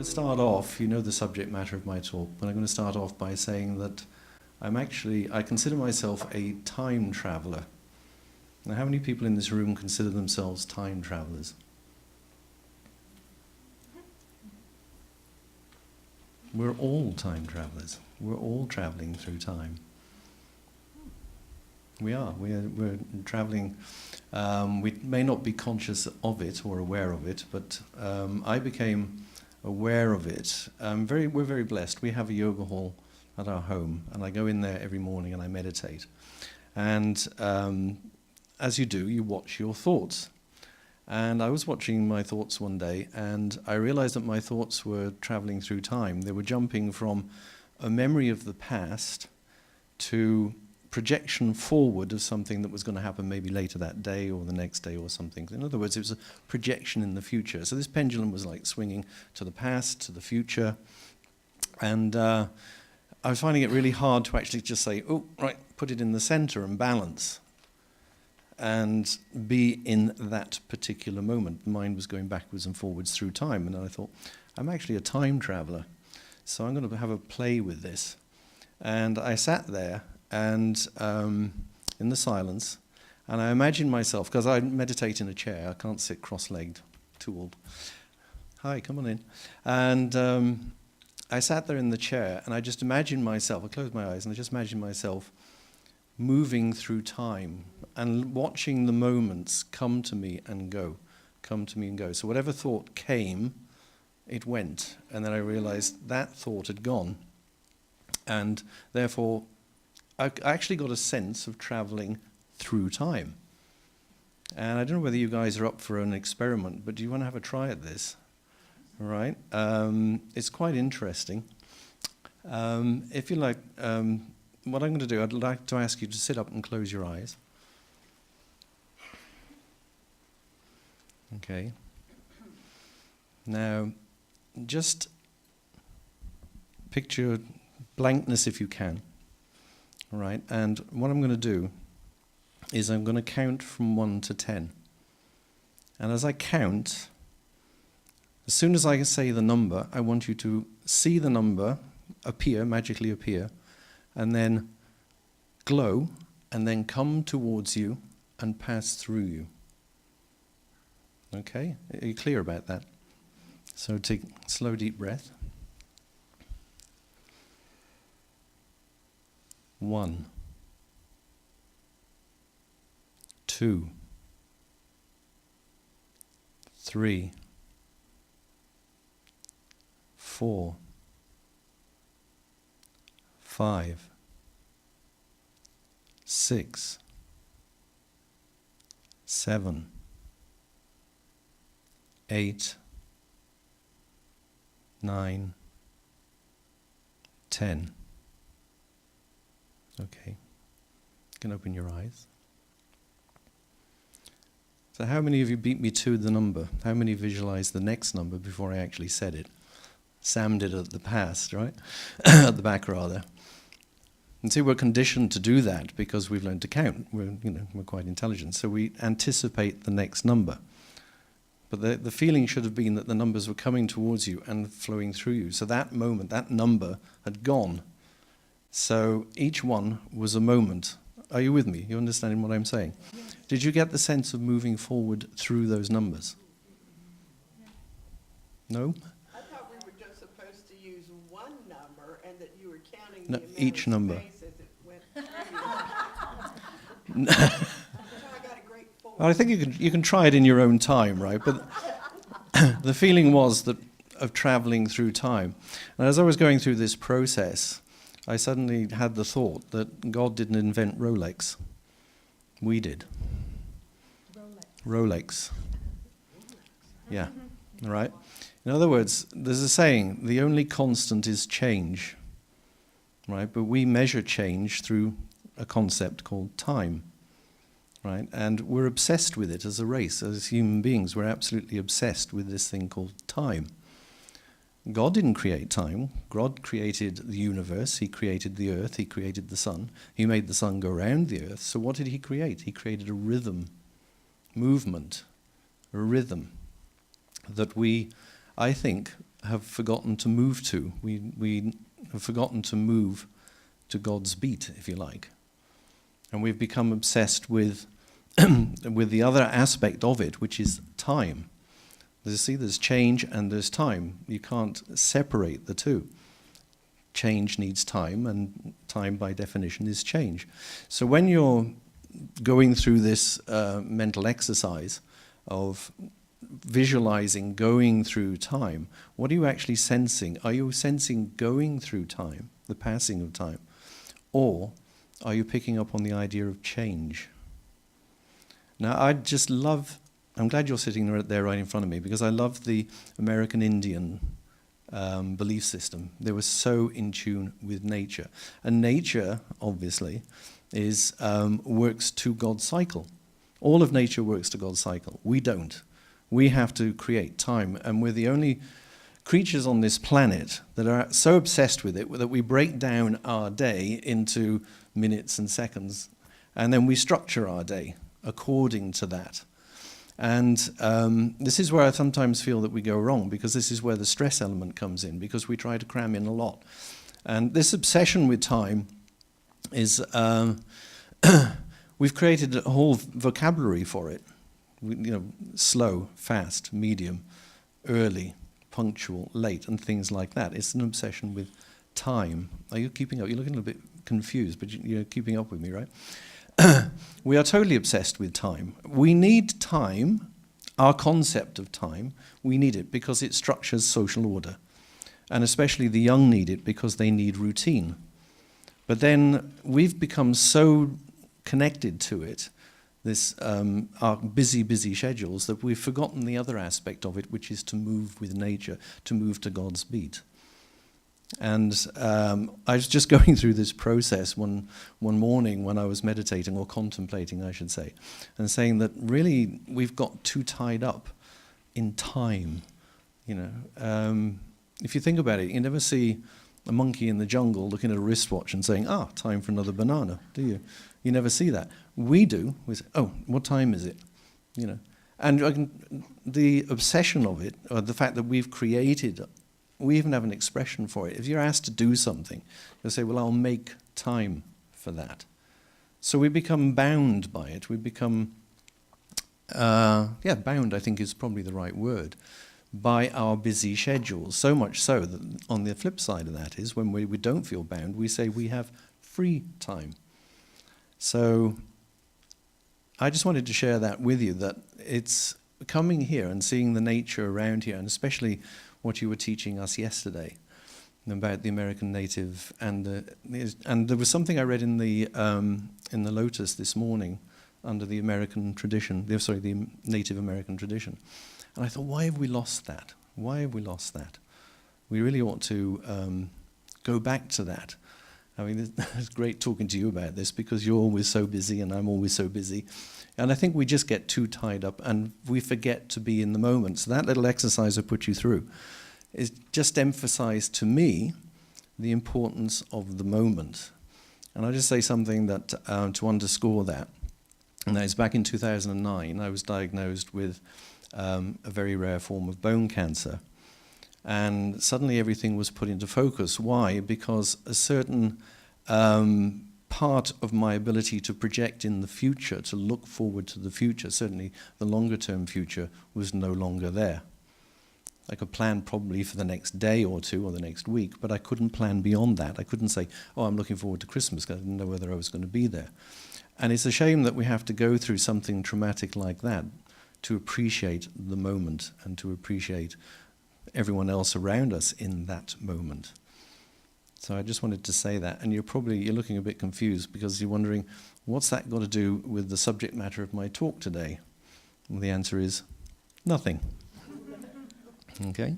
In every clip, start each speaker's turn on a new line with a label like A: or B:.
A: going to start off, you know the subject matter of my talk, but I'm going to start off by saying that I consider myself a time traveller. Now, how many people in this room consider themselves time travellers? We're all time travellers. We're all travelling through time. We are. We're travelling. We may not be conscious of it or aware of it, but I became aware of it. We're very blessed. We have a yoga hall at our home, and I go in there every morning and I meditate. And as you do, you watch your thoughts. And I was watching my thoughts one day, and I realized that my thoughts were traveling through time. They were jumping from a memory of the past to projection forward of something that was going to happen maybe later that day or the next day or something. In other words, it was a projection in the future. So this pendulum was like swinging to the past, to the future. And I was finding it really hard to actually just say, oh, right, put it in the center and balance and be in that particular moment. The mind was going backwards and forwards through time. And I thought, I'm actually a time traveler, so I'm going to have a play with this. And I sat there and in the silence, and I imagined myself, because I meditate in a chair, I can't sit cross-legged, too old. Hi, come on in. And I sat there in the chair, and I just imagined myself, I closed my eyes, and I just imagined myself moving through time and watching the moments come to me and go, come to me and go. So whatever thought came, it went, and then I realized that thought had gone. And therefore, I actually got a sense of traveling through time. And I don't know whether you guys are up for an experiment, but do you want to have a try at this? All right. It's quite interesting. If you like, what I'm going to do, I'd like to ask you to sit up and close your eyes. Okay. Now, just picture blankness if you can. All right, and what I'm going to do is I'm going to count from 1 to 10. And as I count, as soon as I say the number, I want you to see the number appear, magically appear, and then glow, and then come towards you and pass through you. Okay? Are you clear about that? So take a slow, deep breath. 1, 2, 3, 4, 5, 6, 7, 8, 9, 10. Okay, you can open your eyes. So how many of you beat me to the number? How many visualized the next number before I actually said it? Sam did at the past, right? At the back, rather. And see, we're conditioned to do that because we've learned to count. We're quite intelligent, so we anticipate the next number. But the feeling should have been that the numbers were coming towards you and flowing through you. So that moment, that number had gone. So each one was a moment. Are you with me? You understanding what I'm saying? Yes. Did you get the sense of moving forward through those numbers? No?
B: I thought we were just supposed to use one number and that you were counting
A: no,
B: the amount
A: each
B: of
A: number.
B: space as it went through. So I got a great 4.
A: Well, I think you can try it in your own time, right? But the feeling was that of traveling through time. And as I was going through this process, I suddenly had the thought that God didn't invent Rolex. We did. Rolex. Yeah, right? In other words, there's a saying, the only constant is change, right? But we measure change through a concept called time, right? And we're obsessed with it as a race, as human beings. We're absolutely obsessed with this thing called time. God didn't create time. God created the universe. He created the earth. He created the sun. He made the sun go around the earth. So what did he create? He created a rhythm, movement, a rhythm that we, I think, have forgotten to move to. We have forgotten to move to God's beat, if you like. And we've become obsessed with with the other aspect of it, which is time. There's change and there's time. You can't separate the two. Change needs time, and time by definition is change. So when you're going through this mental exercise of visualizing going through time, what are you actually sensing? Are you sensing going through time, the passing of time? Or are you picking up on the idea of change? Now, I'm glad you're sitting right there right in front of me, because I love the American Indian belief system. They were so in tune with nature. And nature, obviously, works to God's cycle. All of nature works to God's cycle. We don't. We have to create time, and we're the only creatures on this planet that are so obsessed with it that we break down our day into minutes and seconds, and then we structure our day according to that. And this is where I sometimes feel that we go wrong, because this is where the stress element comes in, because we try to cram in a lot. And this obsession with time is, we've created a whole vocabulary for it. Slow, fast, medium, early, punctual, late, and things like that. It's an obsession with time. Are you keeping up? You're looking a little bit confused, but you're keeping up with me, right? We are totally obsessed with time. We need time, our concept of time, we need it because it structures social order. And especially the young need it because they need routine. But then we've become so connected to it, our busy schedules, that we've forgotten the other aspect of it, which is to move with nature, to move to God's beat. And I was just going through this process one morning when I was meditating, or contemplating, I should say, and saying that really we've got too tied up in time. If you think about it, you never see a monkey in the jungle looking at a wristwatch and saying, time for another banana, do you? You never see that. We do. We say, what time is it? And the obsession of it, or the fact that we even have an expression for it. If you're asked to do something, you'll say, well, I'll make time for that. So we become bound by it. We become, bound, I think is probably the right word, by our busy schedules. So much so that on the flip side of that is when we don't feel bound, we say we have free time. So I just wanted to share that with you, that it's coming here and seeing the nature around here, and especially what you were teaching us yesterday about the American native, and there was something I read in the LOTUS this morning under the American tradition, the Native American tradition, and I thought, why have we lost that? Why have we lost that? We really ought to go back to that. I mean, it's great talking to you about this because you're always so busy and I'm always so busy. And I think we just get too tied up and we forget to be in the moment. So that little exercise I put you through is just emphasized to me the importance of the moment. And I'll just say something that to underscore that. And that is, back in 2009, I was diagnosed with a very rare form of bone cancer. And suddenly everything was put into focus. Why? Because a certain part of my ability to project in the future, to look forward to the future, certainly the longer term future, was no longer there. I could plan probably for the next day or two or the next week, but I couldn't plan beyond that. I couldn't say, I'm looking forward to Christmas, because I didn't know whether I was going to be there. And it's a shame that we have to go through something traumatic like that to appreciate the moment and to appreciate everyone else around us in that moment. So I just wanted to say that. And you're looking a bit confused because you're wondering, what's that got to do with the subject matter of my talk today? Well, the answer is nothing. Okay?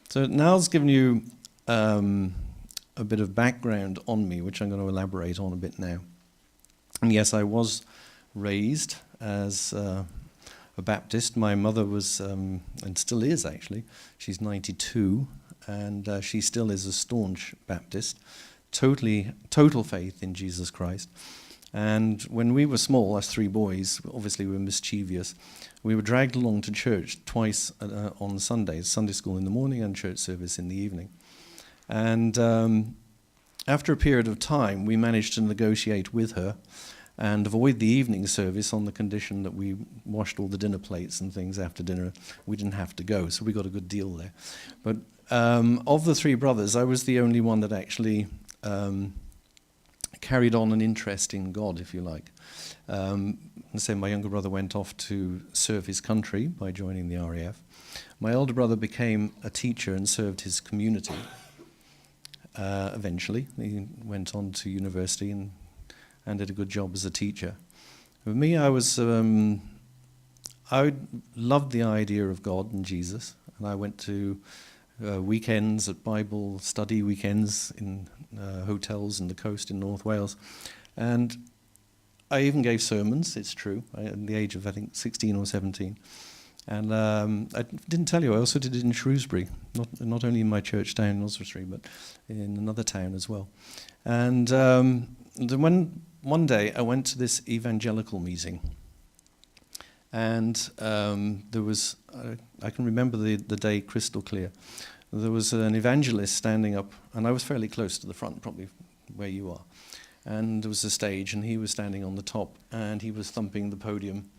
A: So Nal's given you a bit of background on me, which I'm going to elaborate on a bit now. And yes, I was raised as a Baptist. My mother was, and still is actually, she's 92, and she still is a staunch Baptist, total faith in Jesus Christ. And when we were small, us three boys, obviously we were mischievous, we were dragged along to church twice on Sundays, Sunday school in the morning and church service in the evening. And after a period of time, we managed to negotiate with her and avoid the evening service on the condition that we washed all the dinner plates and things after dinner. We didn't have to go, so we got a good deal there. But of the three brothers, I was the only one that actually carried on an interest in God, if you like. So my younger brother went off to serve his country by joining the RAF. My older brother became a teacher and served his community. Eventually, he went on to university and did a good job as a teacher. For me, I loved the idea of God and Jesus, and I went to weekends at Bible study weekends in hotels in the coast in North Wales, and I even gave sermons. It's true, at the age of I think 16 or 17. And I didn't tell you, I also did it in Shrewsbury, not only in my church town in Oswestry, but in another town as well. And then one day I went to this evangelical meeting, and there was, I can remember the day crystal clear. There was an evangelist standing up, and I was fairly close to the front, probably where you are. And there was a stage, and he was standing on the top, and he was thumping the podium.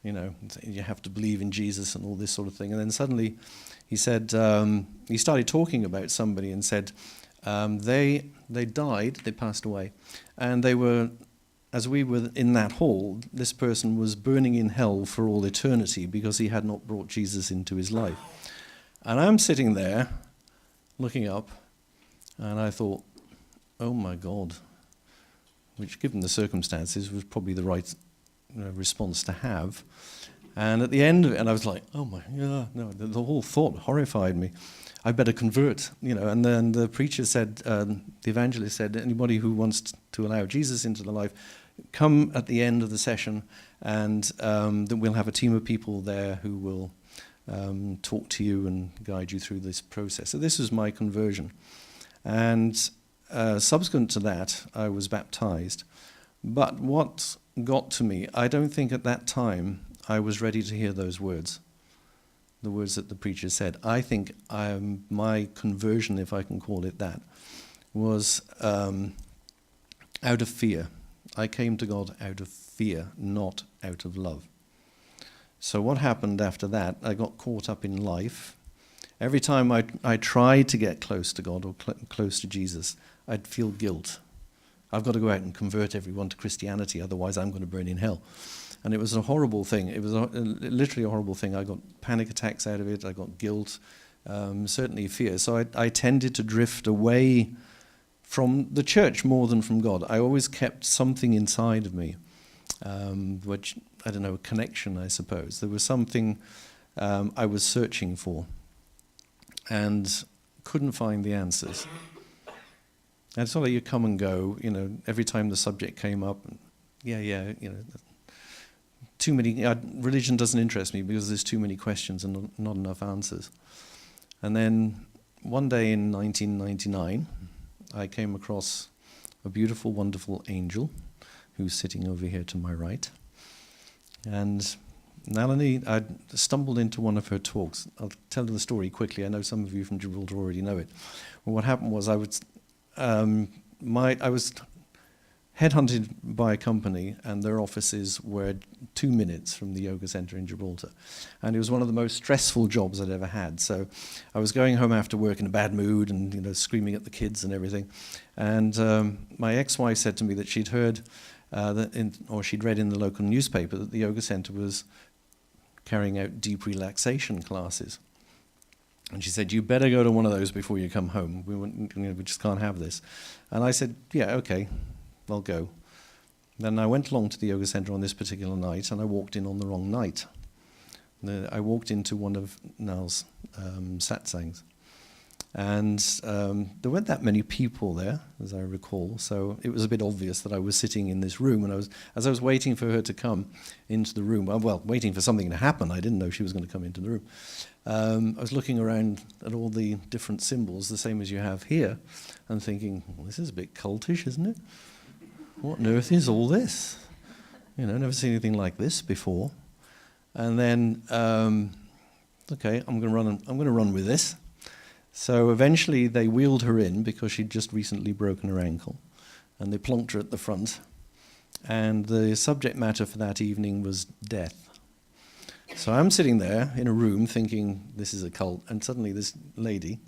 A: You know, you have to believe in Jesus and all this sort of thing. And then suddenly he said, he started talking about somebody and said, they died, they passed away. And they were, as we were in that hall, this person was burning in hell for all eternity because he had not brought Jesus into his life. And I'm sitting there looking up, and I thought, oh my God, which given the circumstances was probably the right response to have. And at the end of it, and I was like, oh my, yeah, no, the whole thought horrified me. I better convert, and then the preacher said, the evangelist said, anybody who wants to allow Jesus into their life, come at the end of the session, and then we'll have a team of people there who will talk to you and guide you through this process. So this was my conversion. And subsequent to that, I was baptized. But what got to me, I don't think at that time I was ready to hear those words, the words that the preacher said. I think my conversion, if I can call it that, was out of fear. I came to God out of fear, not out of love. So what happened after that, I got caught up in life. Every time I tried to get close to God or close to Jesus, I'd feel guilt. I've got to go out and convert everyone to Christianity, otherwise I'm going to burn in hell. And it was a horrible thing. It was literally a horrible thing. I got panic attacks out of it. I got guilt, certainly fear. So I tended to drift away from the church more than from God. I always kept something inside of me, which, I don't know, a connection, I suppose. There was something I was searching for and couldn't find the answers. And it's not like you come and go, every time the subject came up, too many, religion doesn't interest me because there's too many questions and not enough answers. And then one day in 1999, I came across a beautiful, wonderful angel who's sitting over here to my right. And Nalanie, I stumbled into one of her talks. I'll tell the story quickly. I know some of you from Gibraltar already know it. Well, what happened was I was headhunted by a company, and their offices were 2 minutes from the yoga center in Gibraltar. And it was one of the most stressful jobs I'd ever had. So I was going home after work in a bad mood and screaming at the kids and everything. And my ex-wife said to me that she'd heard she'd read in the local newspaper that the yoga center was carrying out deep relaxation classes. And she said, you better go to one of those before you come home. We just can't have this. And I said, yeah, okay, I'll go. Then I went along to the yoga center on this particular night, and I walked in on the wrong night. I walked into one of Nal's satsangs. And there weren't that many people there, as I recall, so it was a bit obvious that I was sitting in this room, and as I was waiting for her to come into the room, waiting for something to happen, I didn't know she was going to come into the room. I was looking around at all the different symbols, the same as you have here, and thinking, well, this is a bit cultish, isn't it? what on earth is all this? Never seen anything like this before. And then, okay, I'm going to run with this. So eventually they wheeled her in because she'd just recently broken her ankle, and they plonked her at the front. And the subject matter for that evening was death. So I'm sitting there in a room thinking this is a cult, and suddenly this lady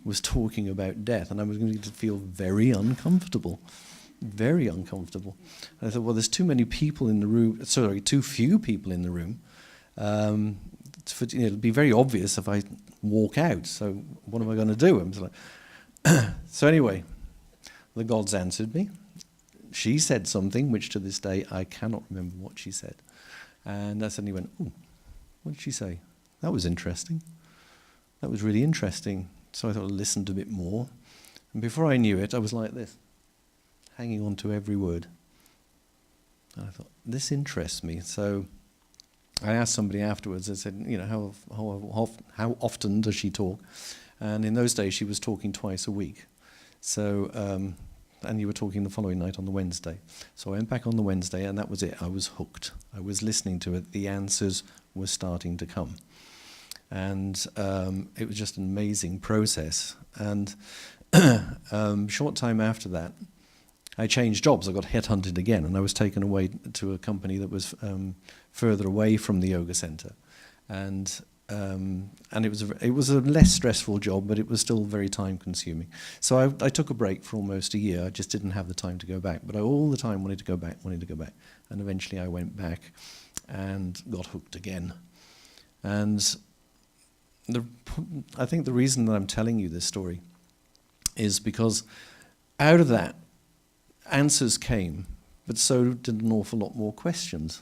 A: was talking about death, and I was going to feel very uncomfortable. Very uncomfortable. And I thought, well, there's too many people in the room, too few people in the room. It'll be very obvious if I walk out, so what am I going to do? I'm like so anyway, the gods answered me. She said something, which to this day I cannot remember what she said. And I suddenly went, oh, what did she say? That was interesting. That was really interesting. So I thought I listened a bit more. And before I knew it, I was like this, hanging on to every word. And I thought, this interests me. So I asked somebody afterwards, I said, how often does she talk? And in those days, she was talking twice a week. So, and you were talking the following night on the Wednesday. So I went back on the Wednesday, and that was it. I was hooked. I was listening to it. The answers were starting to come. And it was just an amazing process. And short time after that, I changed jobs. I got headhunted again, and I was taken away to a company that was further away from the yoga center, and it was a less stressful job, but it was still very time consuming. So I took a break for almost a year. I just didn't have the time to go back, but I all the time wanted to go back, and eventually I went back and got hooked again. And I think the reason that I'm telling you this story is because out of that, answers came, but so did an awful lot more questions.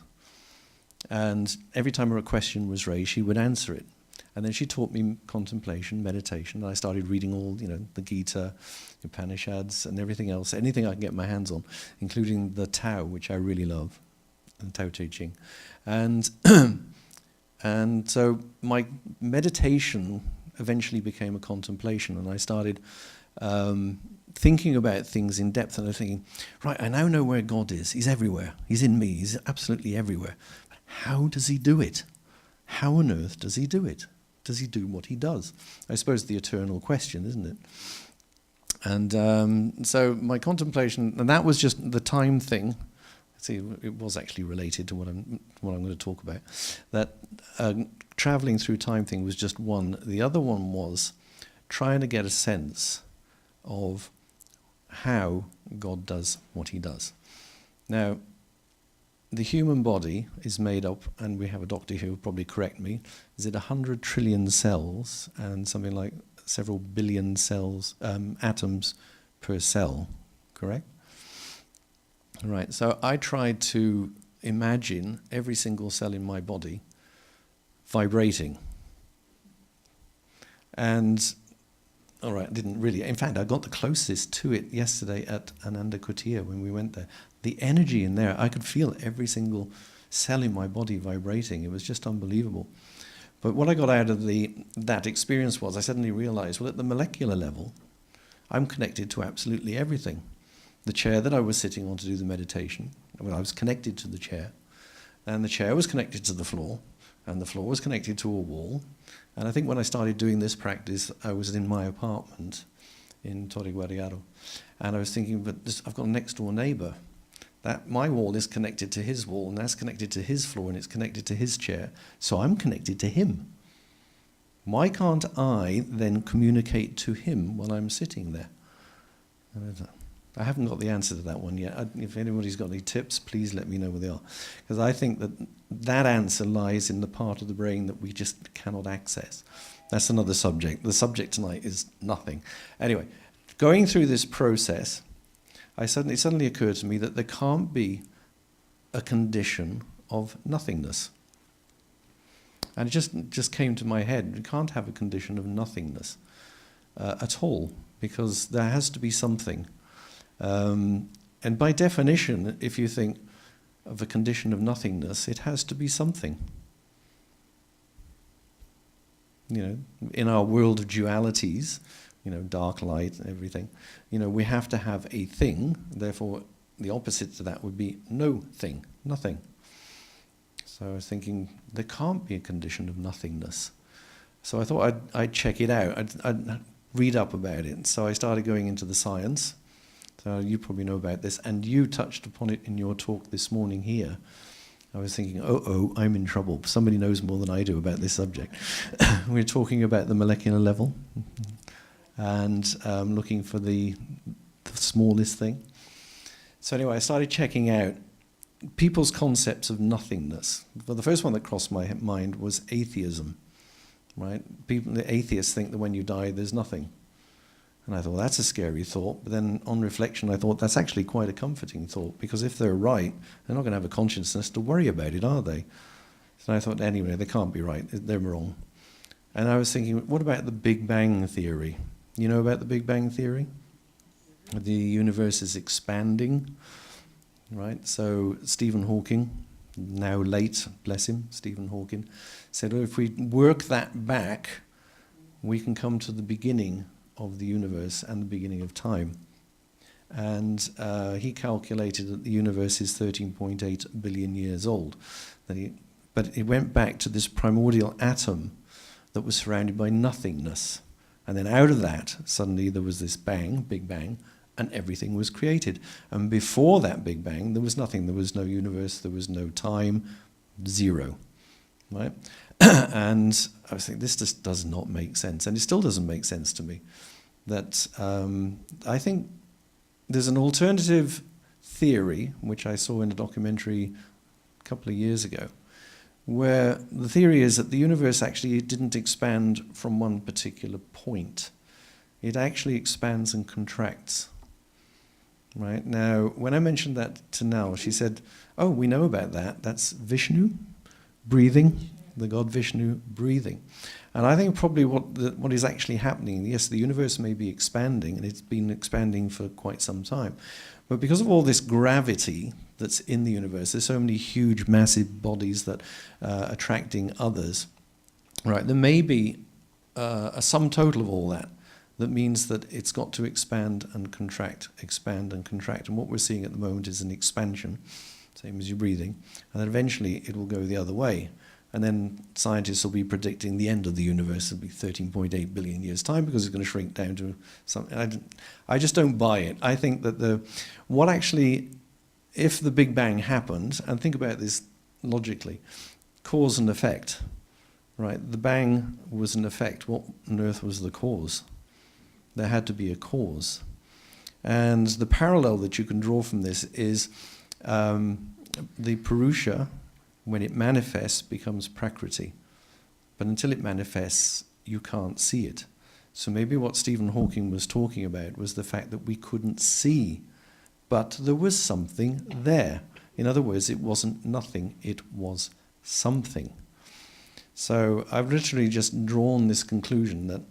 A: And every time a question was raised, she would answer it. And then she taught me contemplation, meditation, and I started reading all, the Gita, Upanishads, and everything else, anything I can get my hands on, including the Tao, which I really love, the Tao Te Ching. And and so my meditation eventually became a contemplation, and I started thinking about things in depth, and I'm thinking, right, I now know where God is. He's everywhere. He's in me. He's absolutely everywhere. But how does he do it? How on earth does he do it? Does he do what he does? I suppose the eternal question, isn't it? And so my contemplation, and that was just the time thing. See, it was actually related to what I'm going to talk about. That traveling through time thing was just one. The other one was trying to get a sense of how God does what he does. Now, the human body is made up, and we have a doctor here who will probably correct me, is it 100 trillion cells and something like several billion cells, atoms per cell, correct? Right, so I tried to imagine every single cell in my body vibrating. And all right, I didn't really. In fact, I got the closest to it yesterday at Ananda Kutir when we went there. The energy in there, I could feel every single cell in my body vibrating. It was just unbelievable. But what I got out of that experience was I suddenly realized, well, at the molecular level, I'm connected to absolutely everything. The chair that I was sitting on to do the meditation, well, I was connected to the chair, and the chair was connected to the floor, and the floor was connected to a wall. And I think when I started doing this practice, I was in my apartment in Toriguariaro, and I was thinking, but I've got a next door neighbor. That my wall is connected to his wall, and that's connected to his floor, and it's connected to his chair. So I'm connected to him. Why can't I then communicate to him while I'm sitting there? I haven't got the answer to that one yet. If anybody's got any tips, please let me know where they are. Because I think that answer lies in the part of the brain that we just cannot access. That's another subject. The subject tonight is nothing. Anyway, going through this process, it suddenly occurred to me that there can't be a condition of nothingness. And it just came to my head. We can't have a condition of nothingness at all, because there has to be something. And by definition, if you think of a condition of nothingness, it has to be something. In our world of dualities, dark, light, everything, we have to have a thing. Therefore, the opposite to that would be no thing, nothing. So I was thinking, there can't be a condition of nothingness. So I thought I'd check it out. I'd read up about it. So I started going into the science. So you probably know about this, and you touched upon it in your talk this morning here. I was thinking, I'm in trouble. Somebody knows more than I do about this subject. We're talking about the molecular level and looking for the smallest thing. So anyway, I started checking out people's concepts of nothingness. Well, the first one that crossed my mind was atheism, right? The atheists think that when you die, there's nothing. And I thought, that's a scary thought. But then on reflection, I thought, that's actually quite a comforting thought, because if they're right, they're not going to have a consciousness to worry about it, are they? So I thought, anyway, they can't be right. They're wrong. And I was thinking, what about the Big Bang Theory? You know about the Big Bang Theory? The universe is expanding, right? So Stephen Hawking, now late, bless him, Stephen Hawking, said, if we work that back, we can come to the beginning of the universe and the beginning of time. And he calculated that the universe is 13.8 billion years old. But it went back to this primordial atom that was surrounded by nothingness. And then out of that, suddenly there was this bang, Big Bang, and everything was created. And before that Big Bang, there was nothing. There was no universe, there was no time, zero. Right? And I was thinking, this just does not make sense. And it still doesn't make sense to me. That I think there's an alternative theory, which I saw in a documentary a couple of years ago, where the theory is that the universe actually didn't expand from one particular point. It actually expands and contracts. Right? Now, when I mentioned that to Nal, she said, oh, we know about that. That's Vishnu breathing, the god Vishnu breathing. And I think probably what is actually happening, yes, the universe may be expanding, and it's been expanding for quite some time. But because of all this gravity that's in the universe, there's so many huge, massive bodies that are attracting others, right? There may be a sum total of all that. That means that it's got to expand and contract, expand and contract. And what we're seeing at the moment is an expansion, same as you're breathing, and then eventually it will go the other way. And then scientists will be predicting the end of the universe will be 13.8 billion years' time, because it's going to shrink down to something. I just don't buy it. I think that if the Big Bang happened, and think about this logically, cause and effect, right? The bang was an effect. What on earth was the cause? There had to be a cause. And the parallel that you can draw from this is the Purusha, when it manifests, becomes Prakriti. But until it manifests, you can't see it. So maybe what Stephen Hawking was talking about was the fact that we couldn't see, but there was something there. In other words, it wasn't nothing, it was something. So I've literally just drawn this conclusion that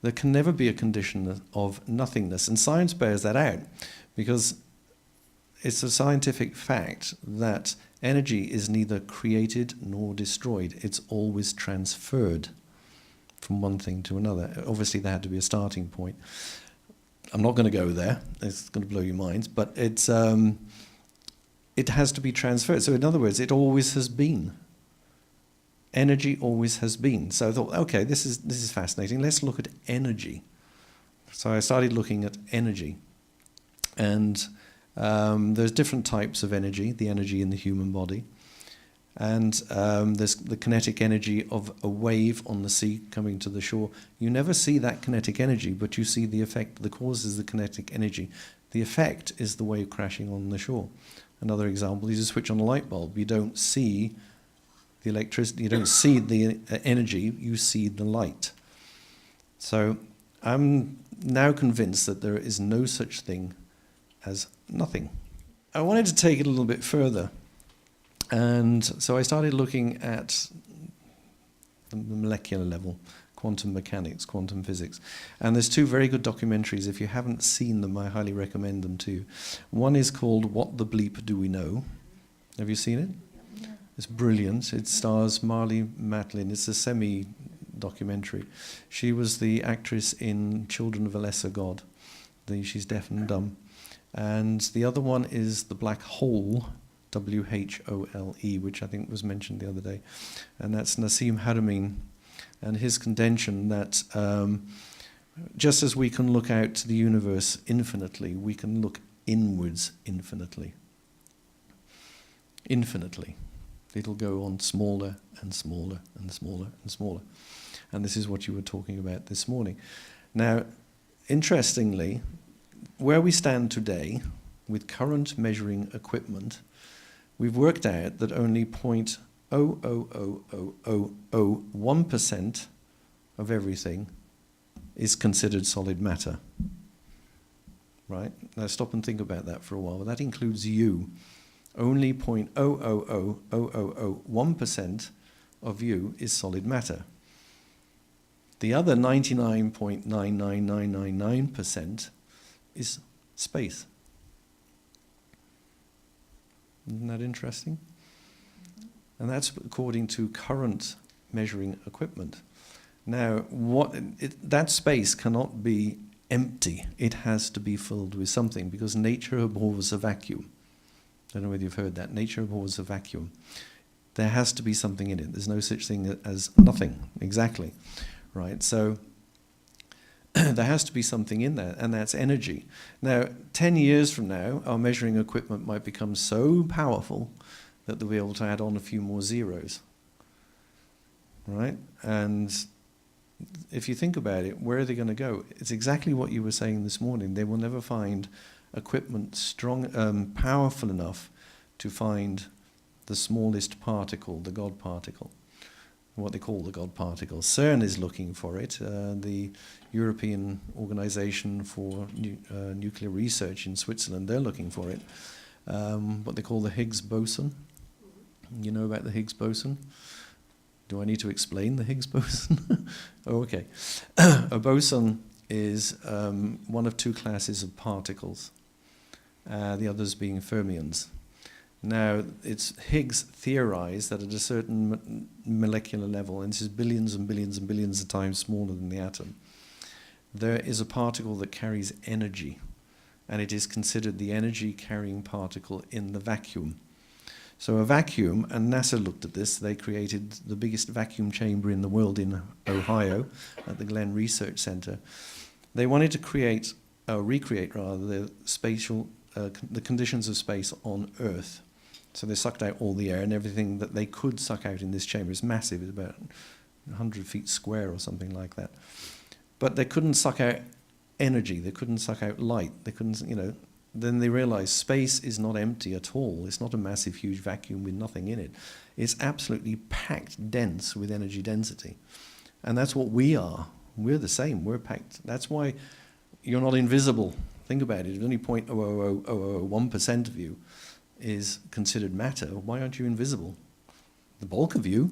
A: there can never be a condition of nothingness. And science bears that out, because it's a scientific fact that energy is neither created nor destroyed. It's always transferred from one thing to another. Obviously, there had to be a starting point. I'm not going to go there. It's going to blow your minds. But it has to be transferred. So in other words, it always has been. Energy always has been. So I thought, okay, this is fascinating. Let's look at energy. So I started looking at energy. And there's different types of energy, the energy in the human body. And there's the kinetic energy of a wave on the sea coming to the shore. You never see that kinetic energy, but you see the effect. The cause is the kinetic energy. The effect is the wave crashing on the shore. Another example is you switch on a light bulb. You don't see the electricity, you don't see the energy, you see the light. So I'm now convinced that there is no such thing as nothing. I wanted to take it a little bit further. And so I started looking at the molecular level, quantum mechanics, quantum physics. And there's two very good documentaries. If you haven't seen them, I highly recommend them to you. One is called What the Bleep Do We Know? Have you seen it? It's brilliant. It stars Marlee Matlin. It's a semi-documentary. She was the actress in Children of a Lesser God. She's deaf and dumb. And the other one is the black hole, WHOLE, which I think was mentioned the other day. And that's Nassim Haramein and his contention that just as we can look out to the universe infinitely, we can look inwards infinitely. Infinitely. It'll go on smaller and smaller and smaller and smaller. And this is what you were talking about this morning. Now, interestingly, where we stand today with current measuring equipment, we've worked out that only 0.00001% of everything is considered solid matter. Right? Now stop and think about that for a while. That includes you. Only 0.00001% of you is solid matter. The other 99.99999% is space. Isn't that interesting? And that's according to current measuring equipment. Now, that space cannot be empty. It has to be filled with something, because nature abhors a vacuum. I don't know whether you've heard that. Nature abhors a vacuum. There has to be something in it. There's no such thing as nothing, exactly. Right? So there has to be something in there, and that's energy. Now, 10 years from now, our measuring equipment might become so powerful that they'll be able to add on a few more zeros. Right? And if you think about it, where are they going to go? It's exactly what you were saying this morning. They will never find equipment strong, powerful enough to find the smallest particle, the God particle, what they call the God particle. CERN is looking for it. The European Organization for Nuclear Research in Switzerland, they're looking for it. What they call the Higgs boson. You know about the Higgs boson? Do I need to explain the Higgs boson? Oh, okay. A boson is one of two classes of particles, the others being fermions. Now, it's Higgs theorized that at a certain molecular level, and this is billions and billions and billions of times smaller than the atom, there is a particle that carries energy, and it is considered the energy-carrying particle in the vacuum. So a vacuum, and NASA looked at this, they created the biggest vacuum chamber in the world in Ohio at the Glenn Research Center. They wanted to recreate the spatial, the conditions of space on Earth. So they sucked out all the air, and everything that they could suck out in this chamber is massive. It's about 100 feet square or something like that. But they couldn't suck out energy. They couldn't suck out light. They couldn't, Then they realized space is not empty at all. It's not a massive, huge vacuum with nothing in it. It's absolutely packed dense with energy density. And that's what we are. We're the same. We're packed. That's why you're not invisible. Think about it. If only 0.00001% of you is considered matter, why aren't you invisible? The bulk of you,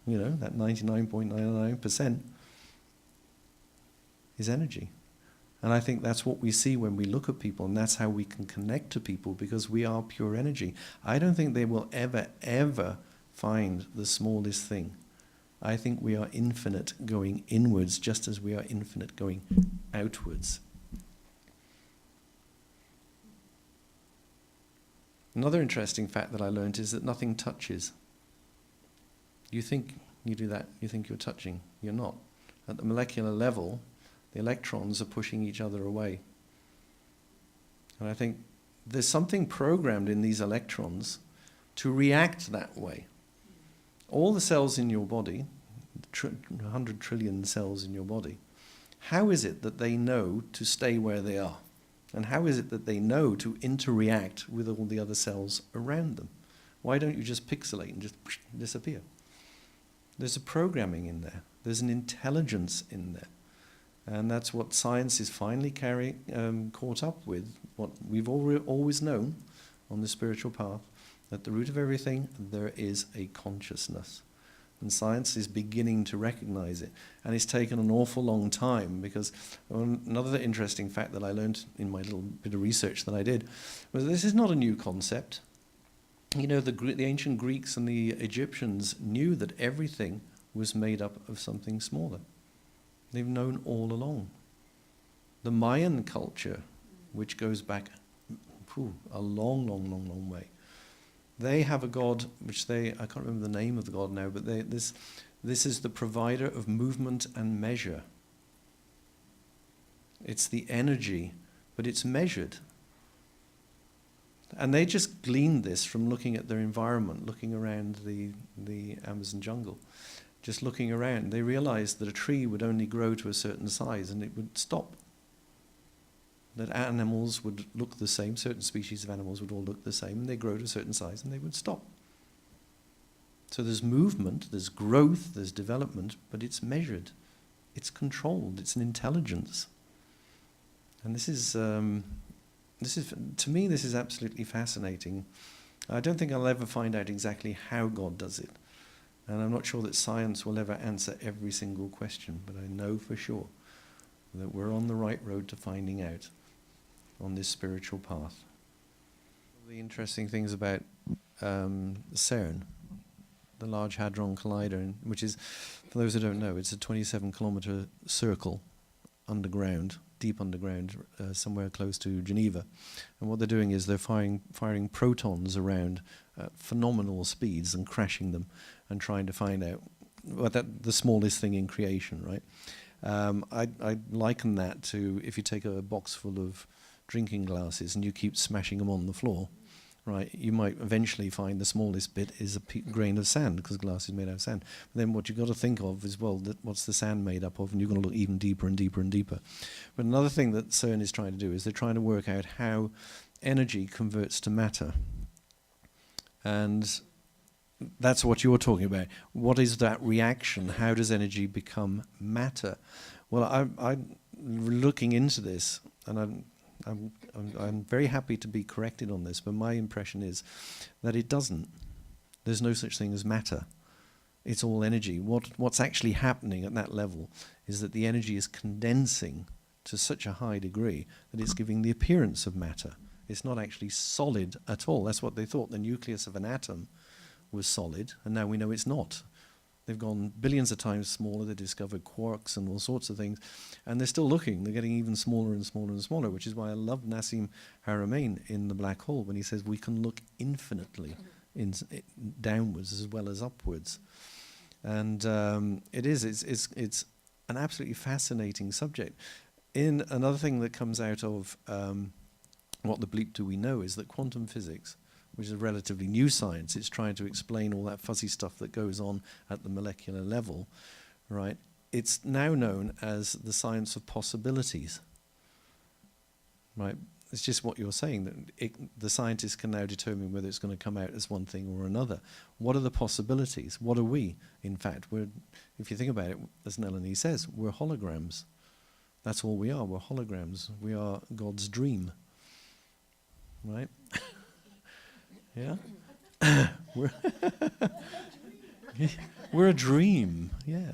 A: that 99.99% is energy. And I think that's what we see when we look at people, and that's how we can connect to people, because we are pure energy. I don't think they will ever, ever find the smallest thing. I think we are infinite going inwards, just as we are infinite going outwards. Another interesting fact that I learned is that nothing touches. You think you do that, you think you're touching. You're not. At the molecular level, the electrons are pushing each other away. And I think there's something programmed in these electrons to react that way. All the cells in your body, 100 trillion cells in your body, how is it that they know to stay where they are? And how is it that they know to interact with all the other cells around them? Why don't you just pixelate and just disappear? There's a programming in there. There's an intelligence in there. And that's what science is finally caught up with, what we've always known on the spiritual path, at the root of everything there is a consciousness. And science is beginning to recognize it. And it's taken an awful long time, because another interesting fact that I learned in my little bit of research that I did was this is not a new concept. The ancient Greeks and the Egyptians knew that everything was made up of something smaller. They've known all along. The Mayan culture which goes back a long, long, long, long way. They have a god which I can't remember the name of the god now, but this is the provider of movement and measure. It's the energy, but it's measured. And they just gleaned this from looking at their environment, looking around the Amazon jungle. Just looking around, they realized that a tree would only grow to a certain size and it would stop. That animals would look the same, certain species of animals would all look the same, and they grow to a certain size and they would stop. So there's movement, there's growth, there's development, but it's measured, it's controlled, it's an intelligence. And this is, to me, this is absolutely fascinating. I don't think I'll ever find out exactly how God does it. And I'm not sure that science will ever answer every single question, but I know for sure that we're on the right road to finding out on this spiritual path. The interesting things about CERN, the Large Hadron Collider, which is, for those who don't know, it's a 27-kilometer circle underground, deep underground, somewhere close to Geneva. And what they're doing is they're firing protons around at phenomenal speeds and crashing them and trying to find out the smallest thing in creation, right? I liken that to if you take a box full of drinking glasses and you keep smashing them on the floor, right? You might eventually find the smallest bit is a grain of sand, because glass is made out of sand. But then what you've got to think of is, well, what's the sand made up of? And you're going to look even deeper and deeper and deeper. But another thing that CERN is trying to do is they're trying to work out how energy converts to matter. And that's what you're talking about. What is that reaction? How does energy become matter? Well, I'm looking into this, and I'm very happy to be corrected on this, but my impression is that it doesn't. There's no such thing as matter. It's all energy. What's actually happening at that level is that the energy is condensing to such a high degree that it's giving the appearance of matter. It's not actually solid at all. That's what they thought. The nucleus of an atom was solid, and now we know it's not. They've gone billions of times smaller. They discovered quarks and all sorts of things, and they're still looking. They're getting even smaller and smaller and smaller, which is why I love Nassim Haramein in The Black Hole when he says we can look infinitely downwards as well as upwards. And it's an absolutely fascinating subject. In another thing that comes out of what the bleep do we know is that quantum physics, which is a relatively new science, it's trying to explain all that fuzzy stuff that goes on at the molecular level, right? It's now known as the science of possibilities, right? It's just what you're saying, that the scientists can now determine whether it's going to come out as one thing or another. What are the possibilities? What are we? In fact, if you think about it, as Nalanie says, we're holograms. That's all we are. We're holograms. We are God's dream, right? Yeah, we're a dream, yeah,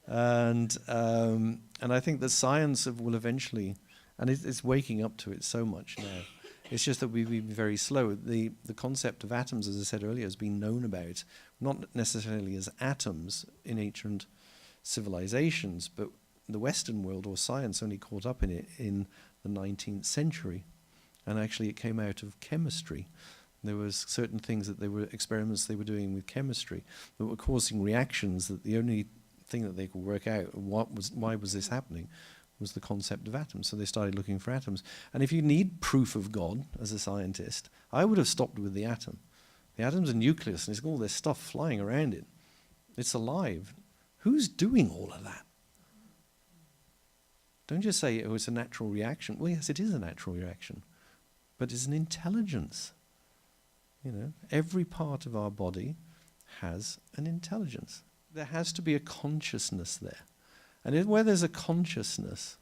A: and I think that science will eventually, and it's waking up to it so much now. It's just that we've been very slow. The concept of atoms, as I said earlier, has been known about, not necessarily as atoms in ancient civilizations, but the Western world or science only caught up in it in the 19th century, and actually it came out of chemistry. There was certain things that experiments they were doing with chemistry that were causing reactions that the only thing that they could work out why was this happening was the concept of atoms. So they started looking for atoms. And if you need proof of God as a scientist, I would have stopped with the atom. The atom's a nucleus and it's got all this stuff flying around it. It's alive. Who's doing all of that? Don't just say, oh, it's a natural reaction. Well, yes, it is a natural reaction, but it's an intelligence. You know, every part of our body has an intelligence. There has to be a consciousness there. And where there's a consciousness,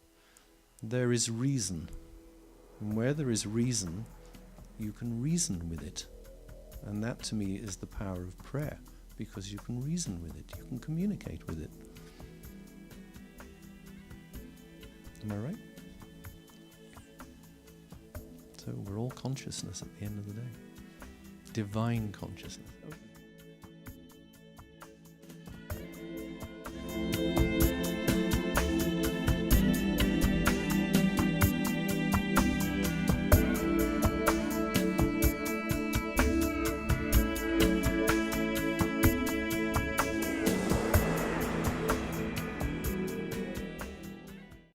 A: there is reason. And where there is reason, you can reason with it. And that to me is the power of prayer, because you can reason with it, you can communicate with it. Am I right? So we're all consciousness at the end of the day. Divine consciousness.